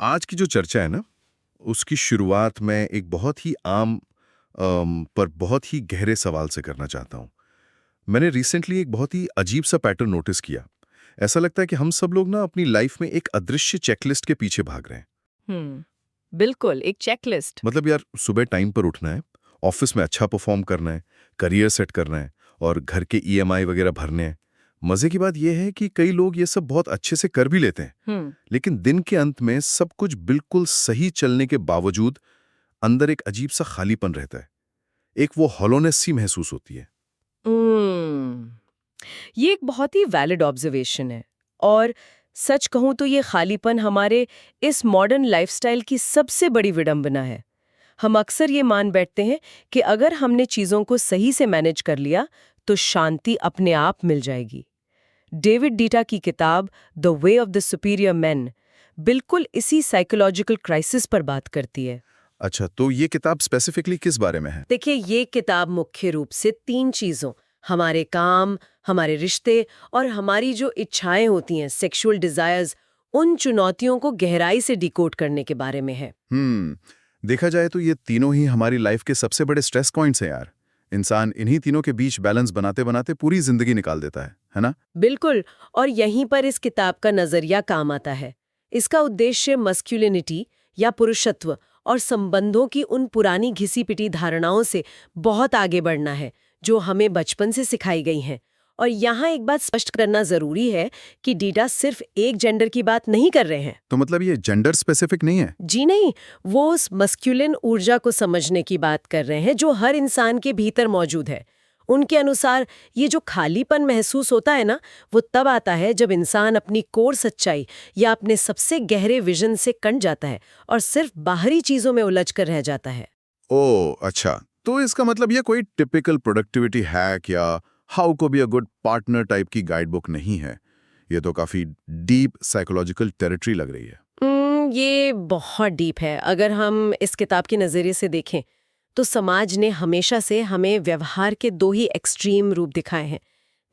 आज की जो चर्चा है ना, उसकी शुरुआत मैं एक बहुत ही आम पर बहुत ही गहरे सवाल से करना चाहता हूँ। मैंने रिसेंटली एक बहुत ही अजीब सा पैटर्न नोटिस किया। ऐसा लगता है कि हम सब लोग ना अपनी लाइफ में एक अदृश्य चेकलिस्ट के पीछे भाग रहे हैं। बिल्कुल एक चेकलिस्ट। मतलब यार, सुबह टाइम पर उठना है, ऑफिस में अच्छा परफॉर्म करना है, करियर सेट करना है और घर के ईएमआई वगैरह भरने हैं। मजे की बात यह है कि कई लोग ये सब बहुत अच्छे से कर भी लेते हैं, लेकिन दिन के अंत में सब कुछ बिल्कुल सही चलने के बावजूद अंदर एक अजीब सा खालीपन रहता है। एक वो हॉलोनेस सी महसूस होती है। ये एक बहुत ही वैलिड ऑब्जर्वेशन है। और सच कहूं तो ये खालीपन हमारे इस मॉडर्न लाइफस्टाइल की सबसे बड़ी विडंबना है। हम अक्सर ये मान बैठते हैं कि अगर हमने चीजों को सही से मैनेज कर लिया तो शांति अपने आप मिल जाएगी। डेविड डीटा की किताब the way of the superior man बिल्कुल इसी साइकोलॉजिकल क्राइसिस पर बात करती है। अच्छा, तो ये किताब स्पेसिफिकली किस बारे में है? देखिए, ये किताब मुख्य रूप से 3 चीजों, हमारे काम, हमारे रिश्ते और हमारी जो इच्छाएं होती हैं, सेक्सुअल डिजायर्स, उन चुनौतियों को गहराई से डिकोड करने के बारे में है। देखा जाए तो ये तीनों ही हमारी लाइफ के सबसे बड़े स्ट्रेस पॉइंट्स हैं यार। इंसान इन्हीं तीनों के बीच बैलेंस बनाते बनाते पूरी जिंदगी निकाल देता है ना? बिल्कुल। और यहीं पर इस किताब का नजरिया काम आता है। इसका उद्देश्य मस्कुलिनिटी या पुरुषत्व और संबंधों की उन पुरानी घिसी-पिटी धारणाओं से बहुत आगे बढ़ना है जो हमें बचपन से सिखाई गई हैं। और यहाँ एक बात स्पष्ट करना जरूरी है कि डीडा सिर्फ एक जेंडर की बात नहीं कर रहे हैं। तो मतलब ये जेंडर स्पेसिफिक नहीं है? जी नहीं, वो उस मस्कुलिन ऊर्जा को समझने की बात कर रहे हैं जो हर इंसान के भीतर मौजूद है। उनके अनुसार ये जो खालीपन महसूस होता है ना, वो तब आता है जब इंसान अपनी कोर सच्चाई या अपने सबसे गहरे विजन से कट जाता है और सिर्फ बाहरी चीजों में उलझ कर रह जाता है। ओह अच्छा, तो इसका मतलब ये कोई टिपिकल प्रोडक्टिविटी हैक या how to be a good partner type की गाइड बुक नहीं है। ये तो काफी डीप साइकोलॉजिकल टेरिटरी लग रही है। ये बहुत डीप है। अगर हम इस किताब के नज़रिए से देखें तो समाज ने हमेशा से हमें व्यवहार के 2 ही एक्सट्रीम रूप दिखाए हैं।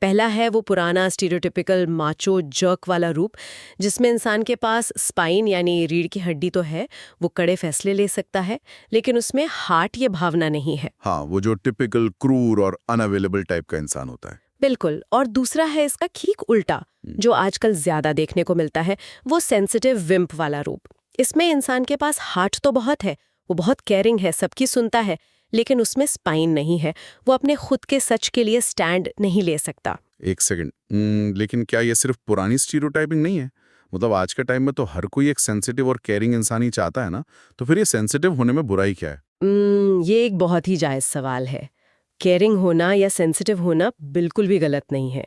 पहला है वो पुराना स्टीरियोटिपिकल माचो जर्क वाला रूप, जिसमें इंसान के पास स्पाइन यानी रीढ़ की हड्डी तो है, वो कड़े फैसले ले सकता है, लेकिन उसमें हार्ट ये भावना नहीं है। हाँ, वो जो टिपिकल क्रूर और अनअवेलेबल टाइप का इंसान होता है। बिल्कुल। और दूसरा है इसका ठीक उल्टा, जो आजकल ज्यादा देखने को मिलता है, वो सेंसिटिव विम्प वाला रूप। इसमें इंसान के पास हार्ट तो बहुत है, वो बहुत केयरिंग है, सबकी सुनता है, लेकिन उसमें स्पाइन नहीं है। वो अपने खुद के सच के लिए स्टैंड नहीं ले सकता। एक सेकंड, लेकिन क्या ये सिर्फ पुरानी स्टीरियोटाइपिंग नहीं है? मतलब आज के टाइम में तो हर कोई एक सेंसिटिव और केयरिंग इंसान ही चाहता है ना, तो फिर ये सेंसिटिव होने में बुराई क्या है? ये एक बहुत ही जायज सवाल है। केयरिंग होना या सेंसिटिव होना बिल्कुल भी गलत नहीं है,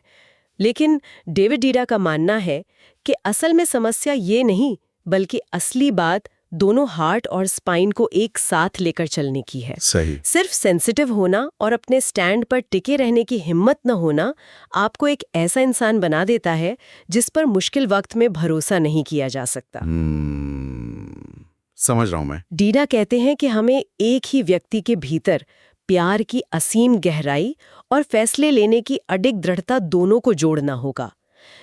लेकिन डेविड डीडा का मानना है कि असल में समस्या ये नहीं, बल्कि असली बात दोनों हार्ट और स्पाइन को एक साथ लेकर चलने की है। सही। सिर्फ सेंसिटिव होना और अपने स्टैंड पर टिके रहने की हिम्मत न होना आपको एक ऐसा इंसान बना देता है जिस पर मुश्किल वक्त में भरोसा नहीं किया जा सकता। समझ रहा हूं मैं। डीडा कहते हैं कि हमें एक ही व्यक्ति के भीतर प्यार की असीम गहराई और फैसले लेने की अडिग दृढ़ता दोनों को जोड़ना होगा।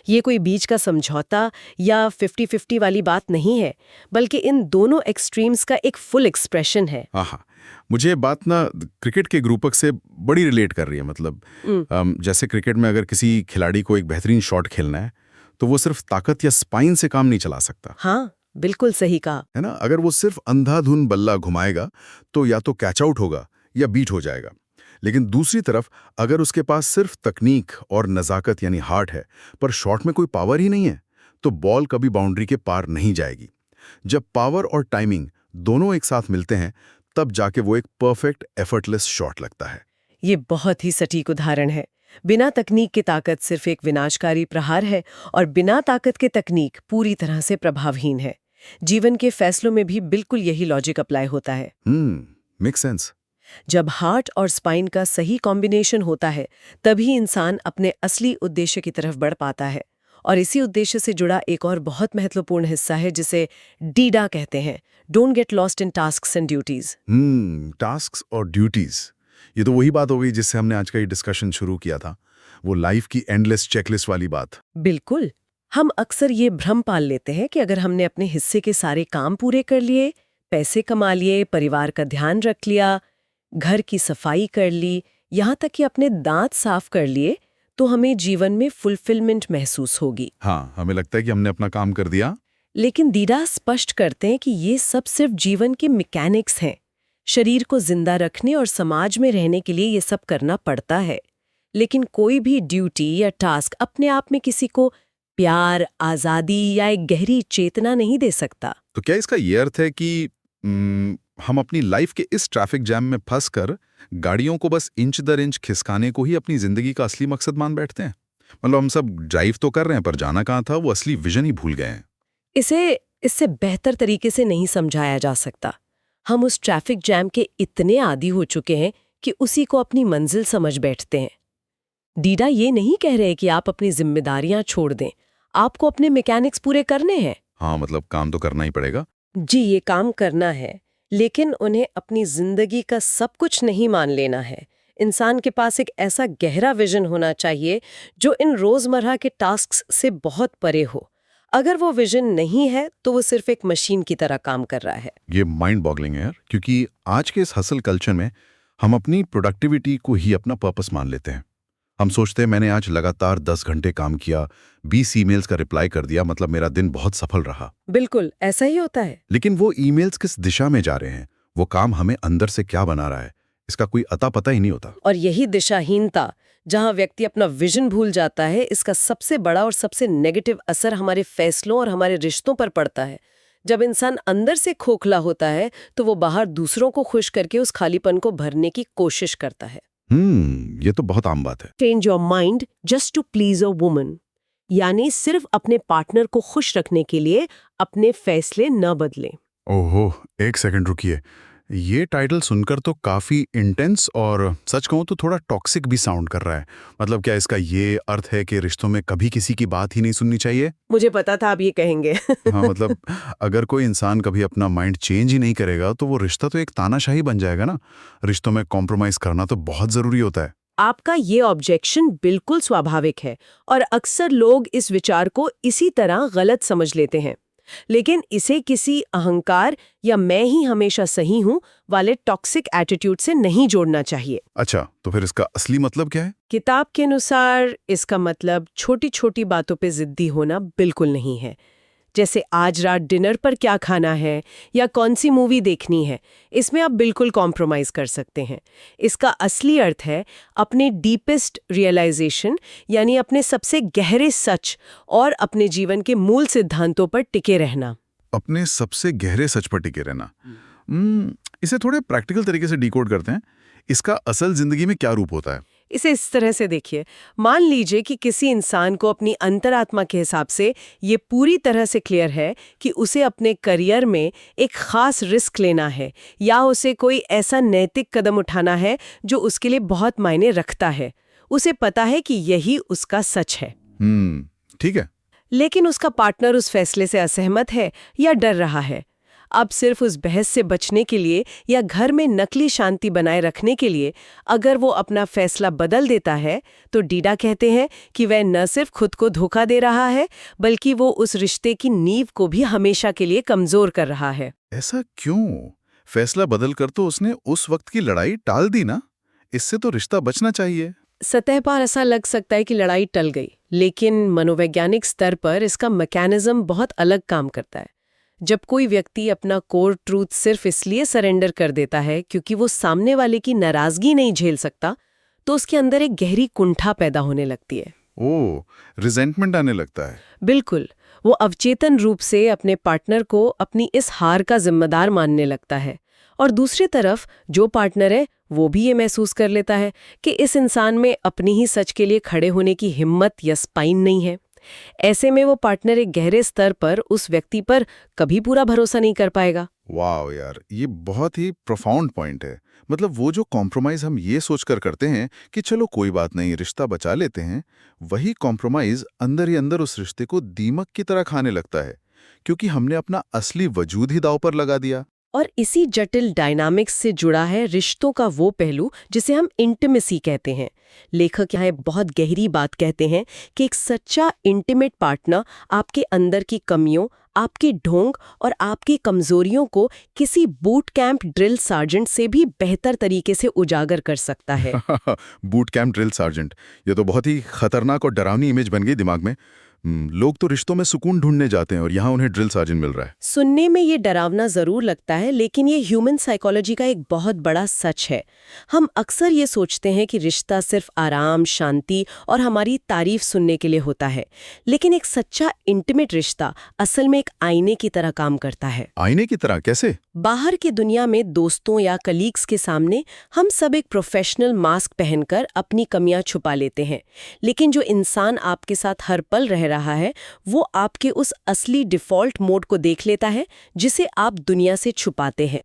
ये कोई बीच का समझौता या 50-50 वाली बात नहीं है, बल्कि इन दोनों एक्सट्रीम्स का एक फुल एक्सप्रेशन है। हाँ, मुझे ये बात ना क्रिकेट के ग्रुपक से बड़ी रिलेट कर रही है। मतलब जैसे क्रिकेट में अगर किसी खिलाड़ी को एक बेहतरीन शॉट खेलना है, तो वो सिर्फ ताकत या स्पाइन से काम नहीं चला सकता। हाँ, बिल्कुल सही कहा। है ना? अगर वो सिर्फ अंधाधुन बल्ला घुमाएगा तो या तो कैच आउट होगा या बीट हो जाएगा। लेकिन दूसरी तरफ अगर उसके पास सिर्फ तकनीक और नज़ाकत यानी हार्ट है, पर शॉट में कोई पावर ही नहीं है, तो बॉल कभी बाउंड्री के पार नहीं जाएगी। जब पावर और टाइमिंग दोनों एक साथ मिलते हैं, तब जाके वो एक परफेक्ट एफर्टलेस शॉट लगता है। ये बहुत ही सटीक उदाहरण है। बिना तकनीक की ताकत सिर्फ एक विनाशकारी प्रहार है, और बिना ताकत के तकनीक पूरी तरह से प्रभावहीन है। जीवन के फैसलों में भी बिल्कुल यही लॉजिक अप्लाई होता है। Make sense. जब हार्ट और स्पाइन का सही कॉम्बिनेशन होता है, तभी इंसान अपने असली उद्देश्य की तरफ बढ़ पाता है। और इसी उद्देश्य से जुड़ा एक और बहुत महत्वपूर्ण हिस्सा है जिसे डीडा कहते हैं, don't get lost in tasks and duties. Tasks और ड्यूटीज, ये तो वही बात हो गई जिससे हमने आज का ये डिस्कशन शुरू किया था, वो लाइफ की एंडलेस चेकलिस्ट वाली बात। बिल्कुल। हम अक्सर ये भ्रम पाल लेते हैं कि अगर हमने अपने हिस्से के सारे काम पूरे कर लिए, पैसे कमा लिए, परिवार का ध्यान रख लिया, घर की सफाई कर ली, यहाँ तक कि अपने दांत साफ कर लिए, तो हमें जीवन में फुलफिलमेंट महसूस होगी। हाँ, हमें लगता है कि हमने अपना काम कर दिया। लेकिन दीदा स्पष्ट करते हैं कि ये सब सिर्फ जीवन के मैकेनिक्स हैं। शरीर को जिंदा रखने और समाज में रहने के लिए ये सब करना पड़ता है। लेकिन कोई भी ड्यूटी या टास्क अपने आप में किसी को प्यार, आज़ादी या एक गहरी चेतना नहीं दे सकता। तो क्या इसका ये अर्थ है कि हम अपनी लाइफ के इस ट्रैफिक जैम में फंसकर गाड़ियों को बस इंच दर इंच खिसकाने को ही अपनी जिंदगी का असली मकसद मान बैठते हैं? मतलब हम सब ड्राइव तो कर रहे हैं, पर जाना कहाँ था, वो असली विजन ही भूल गए हैं। इससे बेहतर तरीके से नहीं समझाया जा सकता। हम उस ट्रैफिक जैम के इतने आदी हो चुके हैं कि उसी को अपनी मंजिल समझ बैठते हैं। डीडा ये नहीं कह रहे कि आप अपनी जिम्मेदारियां छोड़ दें, आपको अपने मैकेनिक्स पूरे करने हैं। हाँ, मतलब काम तो करना ही पड़ेगा। जी, ये काम करना है, लेकिन उन्हें अपनी जिंदगी का सब कुछ नहीं मान लेना है। इंसान के पास एक ऐसा गहरा विजन होना चाहिए जो इन रोजमर्रा के टास्क्स से बहुत परे हो। अगर वो विजन नहीं है तो वो सिर्फ एक मशीन की तरह काम कर रहा है। ये माइंड बॉगलिंग है यार, क्योंकि आज के इस हसल कल्चर में हम अपनी प्रोडक्टिविटी को ही अपना पर्पस मान लेते हैं। हम सोचते हैं मैंने आज लगातार 10 घंटे काम किया, 20 ईमेल्स का रिप्लाई कर दिया, मतलब मेरा दिन बहुत सफल रहा। बिल्कुल ऐसा ही होता है। लेकिन वो ईमेल्स किस दिशा में जा रहे हैं, वो काम हमें अंदर से क्या बना रहा है, इसका कोई अता पता ही नहीं होता। और यही दिशाहीनता, जहां व्यक्ति अपना विजन भूल जाता है, इसका सबसे बड़ा और सबसे नेगेटिव असर हमारे फैसलों और हमारे रिश्तों पर पड़ता है। जब इंसान अंदर से खोखला होता है तो वो बाहर दूसरों को खुश करके उस खालीपन को भरने की कोशिश करता है। ये तो बहुत आम बात है। Change your mind just to please a woman, यानी सिर्फ अपने पार्टनर को खुश रखने के लिए अपने फैसले न बदलें। ओहो, एक सेकंड रुकिए। ये टाइटल सुनकर तो काफी इंटेंस और सच कहूं तो थोड़ा टॉक्सिक भी साउंड कर रहा है। मतलब क्या इसका ये अर्थ है कि रिश्तों में कभी किसी की बात ही नहीं सुननी चाहिए? मुझे पता था आप ये कहेंगे। हाँ, मतलब अगर कोई इंसान कभी अपना माइंड चेंज ही नहीं करेगा तो वो रिश्ता तो एक तानाशाही बन जाएगा ना। रिश्तों में कॉम्प्रोमाइज करना तो बहुत जरूरी होता है। आपका ये ऑब्जेक्शन बिल्कुल स्वाभाविक है और अक्सर लोग इस विचार को इसी तरह गलत समझ लेते हैं। लेकिन इसे किसी अहंकार या मैं ही हमेशा सही हूं वाले टॉक्सिक एटीट्यूड से नहीं जोड़ना चाहिए। अच्छा, तो फिर इसका असली मतलब क्या है? किताब के अनुसार इसका मतलब छोटी छोटी बातों पे जिद्दी होना बिल्कुल नहीं है। जैसे आज रात डिनर पर क्या खाना है या कौन सी मूवी देखनी है, इसमें आप बिल्कुल कॉम्प्रोमाइज कर सकते हैं। इसका असली अर्थ है अपने डीपेस्ट रियलाइजेशन, यानी अपने सबसे गहरे सच और अपने जीवन के मूल सिद्धांतों पर टिके रहना। अपने सबसे गहरे सच पर टिके रहना। इसे थोड़े प्रैक्टिकल तरीके से डिकोड करते हैं। इसका असल जिंदगी में क्या रूप होता है? इसे इस तरह से देखिए, मान लीजिए कि किसी इंसान को अपनी अंतरात्मा के हिसाब से ये पूरी तरह से क्लियर है कि उसे अपने करियर में एक खास रिस्क लेना है या उसे कोई ऐसा नैतिक कदम उठाना है जो उसके लिए बहुत मायने रखता है। उसे पता है कि यही उसका सच है। ठीक है। लेकिन उसका पार्टनर उस फैसले से असहमत है या डर रहा है। अब सिर्फ उस बहस से बचने के लिए या घर में नकली शांति बनाए रखने के लिए अगर वो अपना फैसला बदल देता है, तो डीडा कहते हैं कि वह न सिर्फ खुद को धोखा दे रहा है, बल्कि वो उस रिश्ते की नींव को भी हमेशा के लिए कमजोर कर रहा है। ऐसा क्यों? फैसला बदल कर तो उसने उस वक्त की लड़ाई टाल दी ना। इससे तो रिश्ता बचना चाहिए। सतह पर ऐसा लग सकता है कि लड़ाई टल गई, लेकिन मनोवैज्ञानिक स्तर पर इसका मैकेनिज्म बहुत अलग काम करता है। जब कोई व्यक्ति अपना कोर ट्रूथ सिर्फ इसलिए सरेंडर कर देता है क्योंकि वो सामने वाले की नाराजगी नहीं झेल सकता, तो उसके अंदर एक गहरी कुंठा पैदा होने लगती है। ओह, रिजेंटमेंट आने लगता है। बिल्कुल, वो अवचेतन रूप से अपने पार्टनर को अपनी इस हार का जिम्मेदार मानने लगता है। और दूसरी तरफ जो पार्टनर है वो भी ये महसूस कर लेता है कि इस इंसान में अपनी ही सच के लिए खड़े होने की हिम्मत या स्पाइन नहीं है। ऐसे में वो पार्टनर एक गहरे स्तर पर उस व्यक्ति पर कभी पूरा भरोसा नहीं कर पाएगा। वाह यार, ये बहुत ही प्रोफाउंड पॉइंट है। मतलब वो जो कॉम्प्रोमाइज हम ये सोचकर करते हैं कि चलो कोई बात नहीं, रिश्ता बचा लेते हैं, वही कॉम्प्रोमाइज अंदर ही अंदर उस रिश्ते को दीमक की तरह खाने लगता है, क्योंकि हमने अपना असली वजूद ही दांव पर लगा दिया। और इसी जटिल डायनामिक्स से जुड़ा है रिश्तों का वो पहलू जिसे हम इंटिमेसी कहते हैं। लेखक यहाँ बहुत गहरी बात कहते हैं कि एक सच्चा इंटीमेट पार्टनर आपके अंदर की कमियों, आपकी ढोंग और आपकी कमजोरियों को किसी बूट कैंप ड्रिल सार्जेंट से भी बेहतर तरीके से उजागर कर सकता है। बूट कैंप ड्रिल सार्जेंट, ये तो बहुत ही खतरनाक और डरावनी इमेज बन गई दिमाग में। लोग तो रिश्तों में सुकून ढूंढने जाते हैं और यहाँ उन्हें ड्रिल सार्जेंट मिल रहा है। सुनने में ये डरावना जरूर लगता है, लेकिन ये ह्यूमन साइकोलॉजी का एक बहुत बड़ा सच है। हम अक्सर ये सोचते हैं कि रिश्ता सिर्फ आराम, शांति और हमारी तारीफ सुनने के लिए होता है, लेकिन एक सच्चा इंटीमेट रिश्ता असल में एक आईने की तरह काम करता है। आईने की तरह कैसे? बाहर की दुनिया में दोस्तों या कलीग्स के सामने हम सब एक प्रोफेशनल मास्क पहनकर अपनी कमियां छुपा लेते हैं, लेकिन जो इंसान आपके साथ हर पल रह रहा है वो आपके उस असली डिफॉल्ट मोड को देख लेता है जिसे आप दुनिया से छुपाते हैं।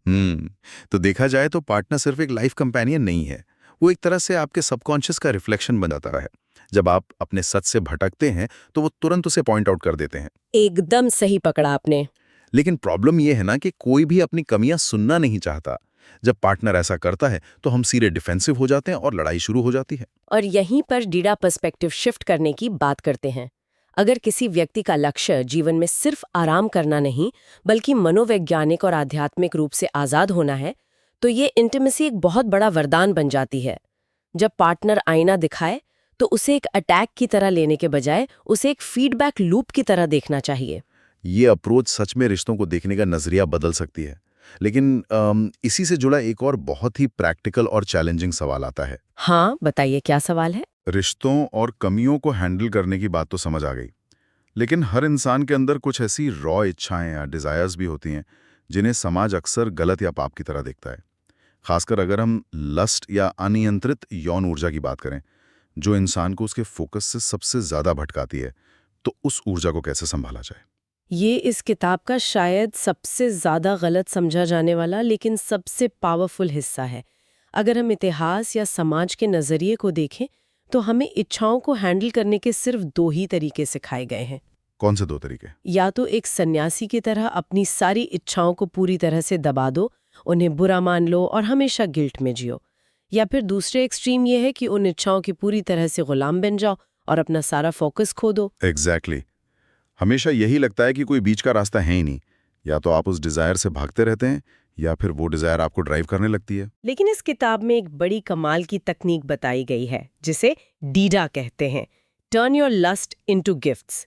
तो देखा जाए तो पार्टनर सिर्फ एक लाइफ कंपेनियन नहीं है, वो एक तरह से आपके सबकॉन्शियस का रिफ्लेक्शन बन जाता है। जब आप अपने सच से भटकते हैं तो वो तुरंत उसे पॉइंट आउट कर देते हैं। एकदम सही पकड़ा आपने। लेकिन प्रॉब्लम ये है ना कि कोई भी अपनी कमियां सुनना नहीं चाहता। जब पार्टनर ऐसा करता है तो हम सीधे डिफेंसिव हो जाते हैं और लड़ाई शुरू हो जाती है। और यहीं पर डीडा पर्सपेक्टिव शिफ्ट करने की बात करते हैं। अगर किसी व्यक्ति का लक्ष्य जीवन में सिर्फ आराम करना नहीं बल्कि मनोवैज्ञानिक और आध्यात्मिक रूप से आजाद होना है, तो ये इंटीमेसी एक बहुत बड़ा वरदान बन जाती है। जब पार्टनर आईना दिखाए तो उसे एक अटैक की तरह लेने के बजाय उसे एक फीडबैक लूप की तरह देखना चाहिए। ये अप्रोच सच में रिश्तों को देखने का नजरिया बदल सकती है। लेकिन इसी से जुड़ा एक और बहुत ही प्रैक्टिकल और चैलेंजिंग सवाल आता है। हाँ, बताइए क्या सवाल है? रिश्तों और कमियों को हैंडल करने की बात तो समझ आ गई, लेकिन हर इंसान के अंदर कुछ ऐसी रॉ इच्छाएं या डिजायर्स भी होती हैं जिन्हें समाज अक्सर गलत या पाप की तरह देखता है। खासकर अगर हम लस्ट या अनियंत्रित यौन ऊर्जा की बात करें, जो इंसान को उसके फोकस से सबसे ज्यादा भटकाती है, तो उस ऊर्जा को कैसे संभाला जाए? ये इस किताब का शायद सबसे ज्यादा गलत समझा जाने वाला लेकिन सबसे पावरफुल हिस्सा है। अगर हम इतिहास या समाज के नजरिए को देखें तो हमें इच्छाओं को हैंडल करने के सिर्फ 2 ही तरीके सिखाए गए हैं। कौन से 2 तरीके? या तो एक सन्यासी की तरह अपनी सारी इच्छाओं को पूरी तरह से दबा दो, उन्हें बुरा मान लो और हमेशा गिल्ट में जियो। या फिर दूसरे एक्सट्रीम ये है कि उन इच्छाओं की पूरी तरह से गुलाम बन जाओ और अपना सारा फोकस खो दो। एग्जैक्टली। हमेशा यही लगता है कि कोई बीच का रास्ता है ही नहीं। या तो आप उस डिजायर से भागते रहते हैं या फिर वो डिजायर आपको ड्राइव करने लगती है। लेकिन इस किताब में एक बड़ी कमाल की तकनीक बताई गई है जिसे डीडा कहते हैं, turn your lust into gifts.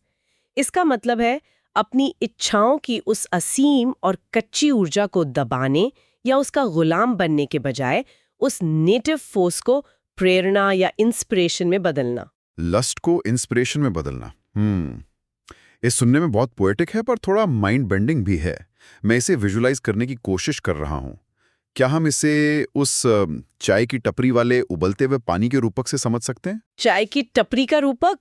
इसका मतलब है अपनी इच्छाओं की उस असीम और कच्ची ऊर्जा को दबाने या उसका गुलाम बनने के बजाय उस नेटिव फोर्स को प्रेरणा या इंस्पिरेशन में बदलना। लस्ट को इंस्पिरेशन में बदलना। ये सुनने में बहुत पोएटिक है पर थोड़ा माइंड बेंडिंग भी है। मैं इसे विजुलाइज करने की कोशिश कर रहा हूँ। क्या हम इसे उस चाय की टपरी वाले उबलते हुए पानी के रूपक से समझ सकते हैं? चाय की टपरी का रूपक?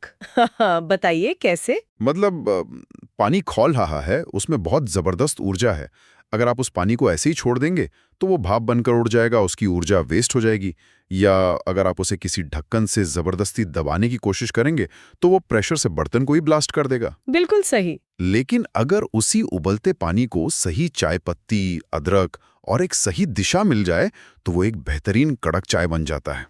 बताइए कैसे? मतलब पानी खौल रहा है, उसमें बहुत जबरदस्त ऊर्जा है। अगर आप उस पानी को ऐसे ही छोड़ देंगे तो वो भाप बनकर उड़ जाएगा, उसकी ऊर्जा वेस्ट हो जाएगी। या अगर आप उसे किसी ढक्कन से जबरदस्ती दबाने की कोशिश करेंगे तो वो प्रेशर से बर्तन को ही ब्लास्ट कर देगा। बिल्कुल सही। लेकिन अगर उसी उबलते पानी को सही चाय पत्ती, अदरक और एक सही दिशा मिल जाए तो वो एक बेहतरीन कड़क चाय बन जाता है।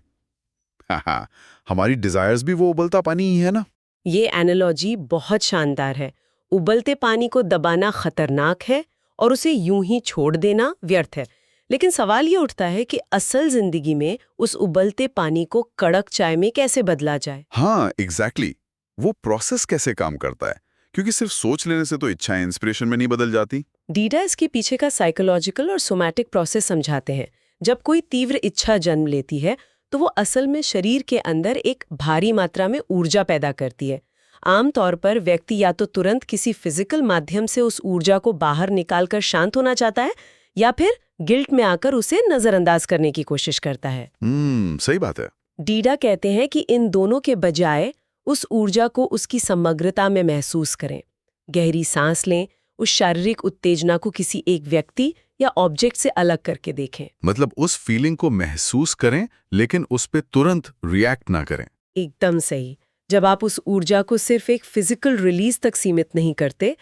हाँ, हमारी डिजायर्स भी वो उबलता पानी ही है ना। ये एनालॉजी बहुत शानदार है। उबलते पानी को दबाना खतरनाक है और उसे यूं ही छोड़ देना व्यर्थ है। लेकिन सवाल ये उठता है कि असल जिंदगी में उस उबलते पानी को कड़क चाय में कैसे बदला जाए? हाँ, एग्जैक्टली। वो प्रोसेस कैसे काम करता है? क्योंकि सिर्फ सोच लेने से तो इच्छाएं इंस्पिरेशन में नहीं बदल जाती। डीडा इसके पीछे का साइकोलॉजिकल और सोमैटिक प्रोसेस समझाते हैं। जब कोई तीव्र इच्छा जन्म लेती है तो वो असल में शरीर के अंदर एक भारी मात्रा में ऊर्जा पैदा करती है। आमतौर पर व्यक्ति या तो तुरंत किसी फिजिकल माध्यम से उस ऊर्जा को बाहर निकालकर शांत होना चाहता है या फिर गिल्ट में आकर उसे नजरअंदाज करने की कोशिश करता है। सही बात है। डीडा कहते हैं कि इन दोनों के बजाय उस ऊर्जा को उसकी समग्रता में महसूस करें। गहरी सांस लें, उस शारीरिक उत्तेजना को किसी एक व्यक्ति या ऑब्जेक्ट से अलग करके देखें। मतलब उस फीलिंग को महसूस करें लेकिन उस पे तुरंत रिएक्ट ना करें। एकदम सही। जब आप उस ऊर्जा को सिर्फ एक फिजिकल रिलीज तक सीमित नहीं करते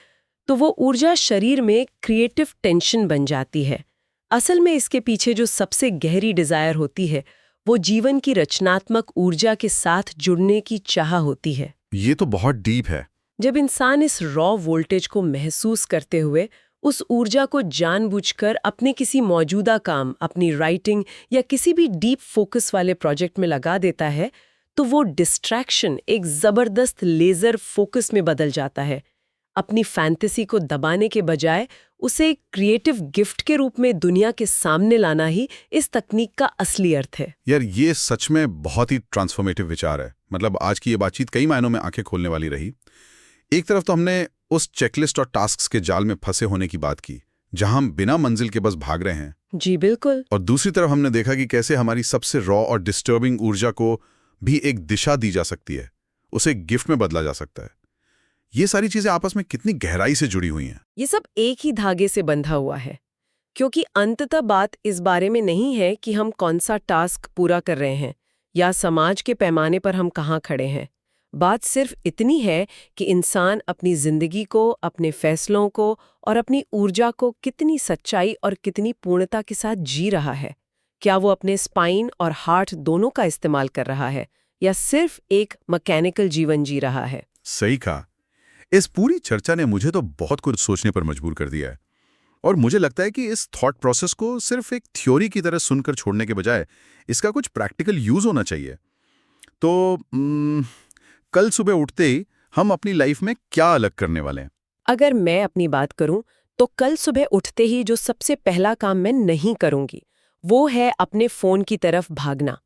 तो वो ऊर्जा शरीर में क्रिएटिव टेंशन बन जाती है। असल में इसके पीछे जो सबसे गहरी डिजायर होती है वो जीवन की रचनात्मक ऊर्जा के साथ जुड़ने की चाह होती है। ये तो बहुत डीप है। जब इंसान इस रॉ वोल्टेज को महसूस करते हुए उस ऊर्जा को जानबूझकर अपने किसी मौजूदा काम, अपनी राइटिंग या किसी भी डीप फोकस वाले प्रोजेक्ट में लगा देता है, तो वो डिस्ट्रैक्शन एक जबरदस्त लेजर फोकस में बदल जाता है। अपनी फैंटेसी को दबाने के बजाय उसे एक क्रिएटिव गिफ्ट के रूप में दुनिया के सामने लाना ही इस तकनीक का असली अर्थ है। यार ये सच में बहुत ही ट्रांसफॉर्मेटिव विचार है। मतलब आज की ये बातचीत कई मायनों में आंखें खोलने वाली रही। एक तरफ तो हमने उस चेकलिस्ट और टास्क्स के जाल में फंसे होने की बात की, जहां हम बिना मंजिल के बस भाग रहे हैं। जी बिल्कुल। और दूसरी तरफ हमने देखा कि कैसे हमारी सबसे रॉ और डिस्टर्बिंग ऊर्जा को भी एक दिशा दी जा सकती है, उसे एक गिफ्ट में बदला जा सकता है। ये सारी चीजें आपस में कितनी गहराई से जुड़ी हुई हैं। ये सब एक ही धागे से बंधा हुआ है, क्योंकि अंततः बात इस बारे में नहीं है कि हम कौन सा टास्क पूरा कर रहे हैं या समाज के पैमाने पर हम कहाँ खड़े हैं। बात सिर्फ इतनी है कि इंसान अपनी जिंदगी को, अपने फैसलों को और अपनी ऊर्जा को कितनी सच्चाई और कितनी पूर्णता के साथ जी रहा है। क्या वो अपने स्पाइन और हार्ट दोनों का इस्तेमाल कर रहा है या सिर्फ एक मैकेनिकल जीवन जी रहा है? सही कहा। इस पूरी चर्चा ने मुझे तो बहुत कुछ सोचने पर मजबूर कर दिया है। और मुझे लगता है कि इस थॉट प्रोसेस को सिर्फ एक थ्योरी की तरह सुनकर छोड़ने के बजाय इसका कुछ प्रैक्टिकल यूज होना चाहिए। तो कल सुबह उठते ही हम अपनी लाइफ में क्या अलग करने वाले हैं? अगर मैं अपनी बात करूं तो कल सुबह उठते ही जो सबसे पहला काम मैं नहीं करूंगी वो है अपने फोन की तरफ भागना।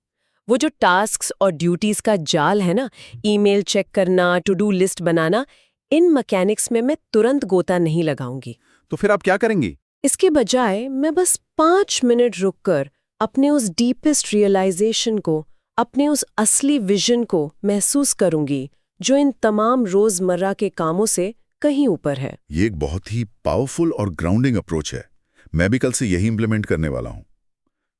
वो जो टास्क्स और ड्यूटीज का जाल है ना, ईमेल चेक करना, टू डू लिस्ट बनाना, इन मैकेनिक्स में मैं तुरंत गोता नहीं लगाऊंगी। तो फिर आप क्या करेंगी? इसके बजाय मैं बस 5 मिनट रुककर अपने उस डीपेस्ट रियलाइजेशन को, अपने उस असली विजन को महसूस करूंगी जो इन तमाम रोजमर्रा के कामों से कहीं ऊपर है। ये एक बहुत ही पावरफुल और ग्राउंडिंग अप्रोच है। मैं भी कल से यही इंप्लीमेंट करने वाला हूं।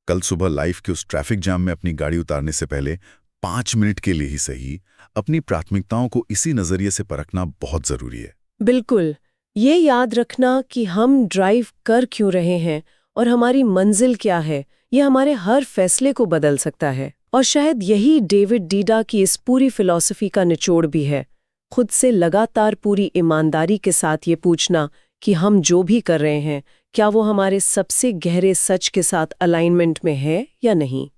कल सुबह लाइफ के उस ट्रैफिक जाम में अपनी गाड़ी उतारने से पहले 5 मिनट के लिए ही सही अपनी प्राथमिकताओं को इसी नजरिए से परखना बहुत जरूरी है। बिल्कुल। ये याद रखना कि हम ड्राइव कर क्यों रहे हैं और हमारी मंजिल क्या है, ये हमारे हर फैसले को बदल सकता है। और शायद यही डेविड डीडा की इस पूरी फिलॉसफी का निचोड़ भी है। खुद से लगातार पूरी ईमानदारी के साथ ये पूछना कि हम जो भी कर रहे हैं क्या वो हमारे सबसे गहरे सच के साथ अलाइनमेंट में है या नहीं।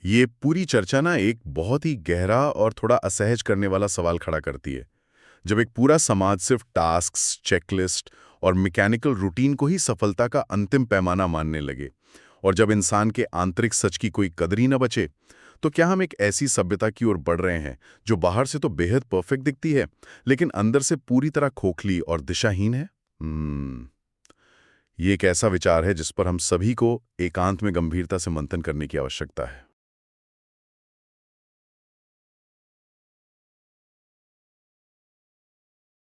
ये पूरी चर्चा ना एक बहुत ही गहरा और थोड़ा असहज करने वाला सवाल खड़ा करती है। जब एक पूरा समाज सिर्फ टास्क्स, चेकलिस्ट और मैकेनिकल रूटीन को ही सफलता का अंतिम पैमाना मानने लगे, और जब इंसान के आंतरिक सच की कोई कदर ही न बचे, तो क्या हम एक ऐसी सभ्यता की ओर बढ़ रहे हैं जो बाहर से तो बेहद परफेक्ट दिखती है लेकिन अंदर से पूरी तरह खोखली और दिशाहीन है? ये एक ऐसा विचार है जिस पर हम सभी को एकांत में गंभीरता से मंथन करने की आवश्यकता है।